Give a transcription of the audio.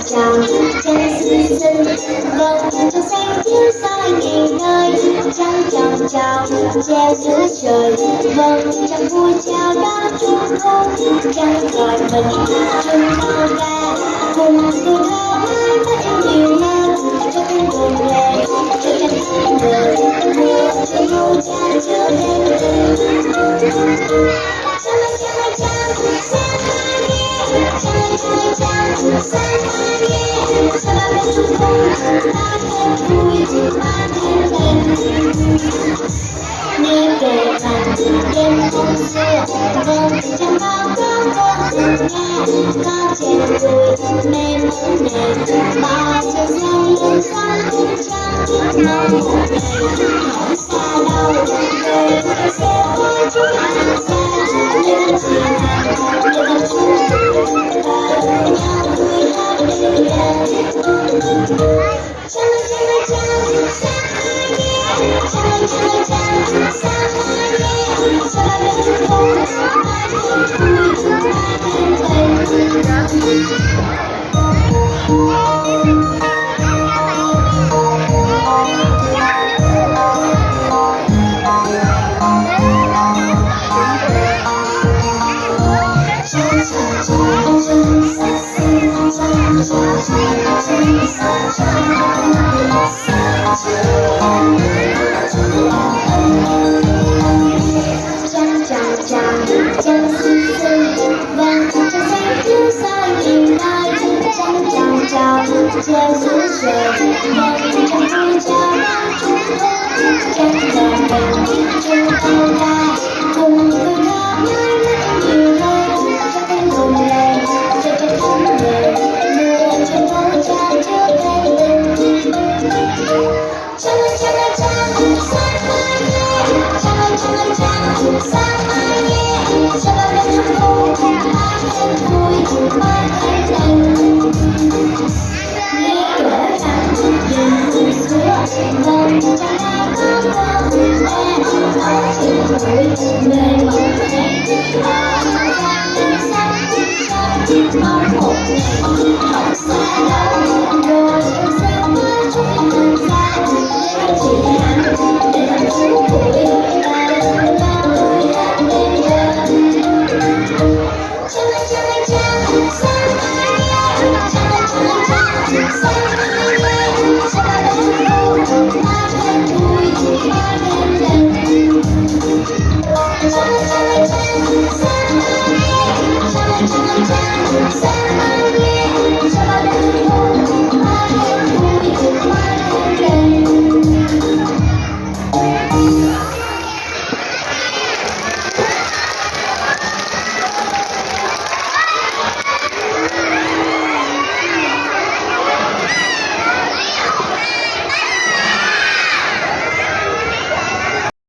chào trên xinh xinh vầng trăng xanh chiếu soi ngày nơi trăng chào treo giữa trời vầng trăng vui chào đón trung thu trăng gọi mình chung cao ca cùng tuổi thơ mãi mãi nhiều hơn cho thêm buồn lệ cho thêm người mùa trung thu tràn chứa thêm tình đi về thành đêm hôm xưa vầng trăng bao có rừng nghe có trên đùi mê mông này bao trời xanh lên xanh trăng mong một ngày không xa đâu về sẽ vui chút xa lên thuyền hàng để tập trung và nhau vui hát đêm đêm trăng trăng xinh xinh vầng trăng xanh chiếu soi nhìn nơi trăng chào treo giữa trời vầng trăng vui chào đón trung thu trăng gọi mình chung cao ca cùng tuổi thơ mãi mãi nhiều hơn cho thêm buồn lệ cho thêm người mùa trung thu tràn chứa thêm tình trăng sáng mai trăng sáng mai cho bao đêm trung thu mãi thêm vui mãi thêm tình nghe kể rằng đêm xưa vầng trăng đã có nghe ở trên đồi mê mộng này bao trăng lên xanh mong một ngày không xa đâu rồi em sẽ với chúng mình ra để chỉ hẳn để làm chú tuổi ta nhau vui hát đêm đêm trăng sáng mai sáng mai cho bao đêm trung thu mãi thêm vui mãi thêm tình